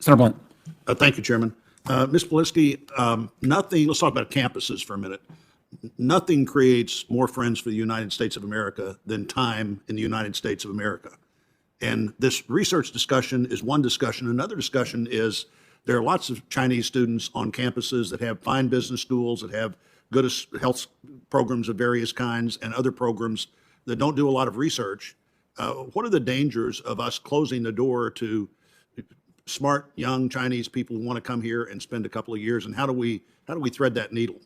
Senator Blunt. Thank you, Chairman. Ms. Polisky, nothing, let's talk about campuses for a minute. Nothing creates more friends for the United States of America than time in the United States of America. And this research discussion is one discussion. Another discussion is there are lots of Chinese students on campuses that have fine business schools, that have good health programs of various kinds, and other programs that don't do a lot of research. What are the dangers of us closing the door to smart young Chinese people who want to come here and spend a couple of years, and how do we thread that needle?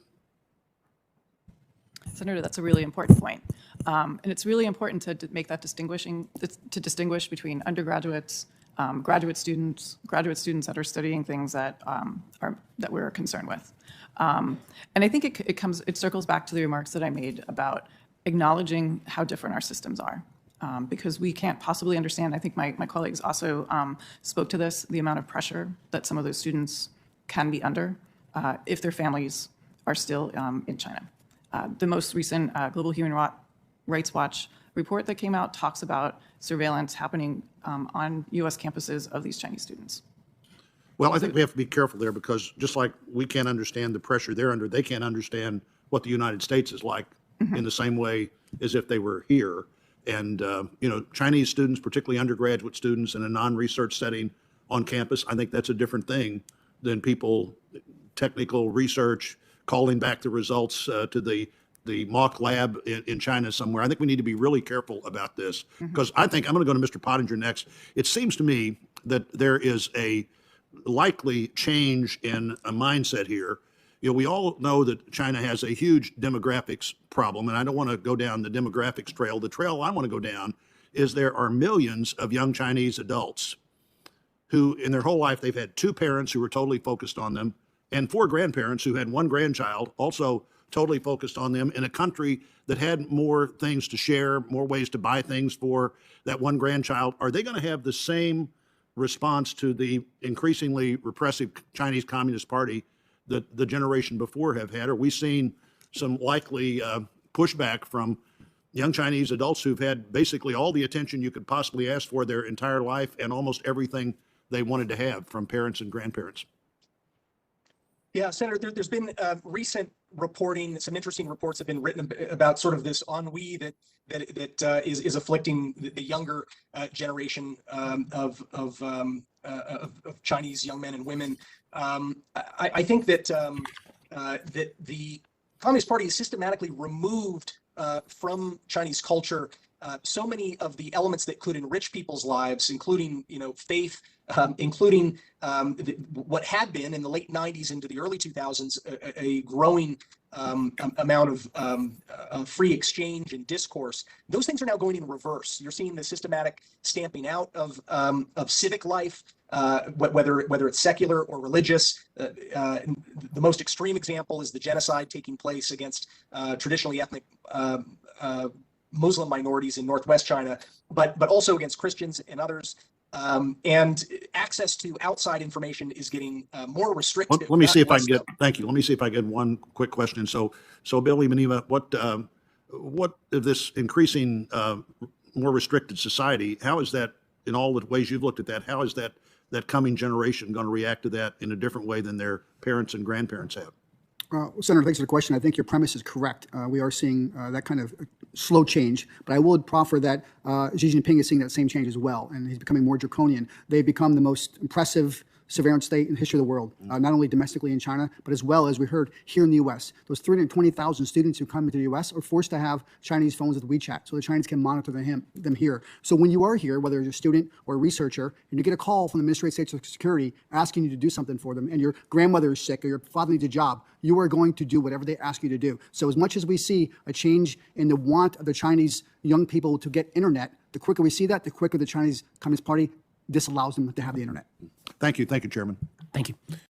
Senator, that's a really important point. And it's really important to make that to distinguish between undergraduates, graduate students that are studying things that that we're concerned with. And I think it circles back to the remarks that I made about acknowledging how different our systems are. Because we can't possibly understand, I think my colleagues also spoke to this, the amount of pressure that some of those students can be under if their families are still in China. The most recent Global Human Rights Watch report that came out talks about surveillance happening on U.S. campuses of these Chinese students. Well, I think we have to be careful there, because just like we can't understand the pressure they're under, they can't understand what the United States is like in the same way as if they were here. And, Chinese students, particularly undergraduate students in a non-research setting on campus, I think that's a different thing than people, technical research, calling back the results to the mock lab in China somewhere. I think we need to be really careful about this, because I think I'm going to go to Mr. Pottinger next. It seems to me that there is a likely change in a mindset here. We all know that China has a huge demographics problem, and I don't want to go down the demographics trail. The trail I want to go down is there are millions of young Chinese adults who, in their whole life, they've had two parents who were totally focused on them, and four grandparents who had one grandchild also totally focused on them, in a country that had more things to share, more ways to buy things for that one grandchild. Are they going to have the same response to the increasingly repressive Chinese Communist Party that the generation before have had? Are we seeing some likely pushback from young Chinese adults who've had basically all the attention you could possibly ask for their entire life, and almost everything they wanted to have from parents and grandparents? Yeah, Senator, there's been recent reporting. Some interesting reports have been written about sort of this ennui that is afflicting the younger generation of Chinese young men and women. I think that that the Communist Party has systematically removed from Chinese culture so many of the elements that could enrich people's lives, including faith, including what had been in the late 90s into the early 2000s a growing amount of free exchange and discourse. Those things are now going in reverse. You're seeing the systematic stamping out of civic life, whether it's secular or religious. The most extreme example is the genocide taking place against traditionally ethnic Muslim minorities in Northwest China, but also against Christians and others. And access to outside information is getting more restricted. Let me see if I can get, thank you. Let me see if I get one quick question. So Billy Maneva, what of this increasing, more restricted society, how is that, in all the ways you've looked at that, how is that coming generation going to react to that in a different way than their parents and grandparents have? Senator, thanks for the question. I think your premise is correct. We are seeing that kind of slow change, but I would proffer that Xi Jinping is seeing that same change as well, and he's becoming more draconian. They've become the most impressive surveillance state in the history of the world, not only domestically in China, but as well as we heard here in the U.S. Those 320,000 students who come into the U.S. are forced to have Chinese phones with WeChat, so the Chinese can monitor them here. So when you are here, whether you're a student or a researcher, and you get a call from the Ministry of State Security asking you to do something for them, and your grandmother is sick or your father needs a job, you are going to do whatever they ask you to do. So as much as we see a change in the want of the Chinese young people to get internet, the quicker we see that, the quicker the Chinese Communist Party disallows them to have the internet. Thank you. Thank you, Chairman. Thank you.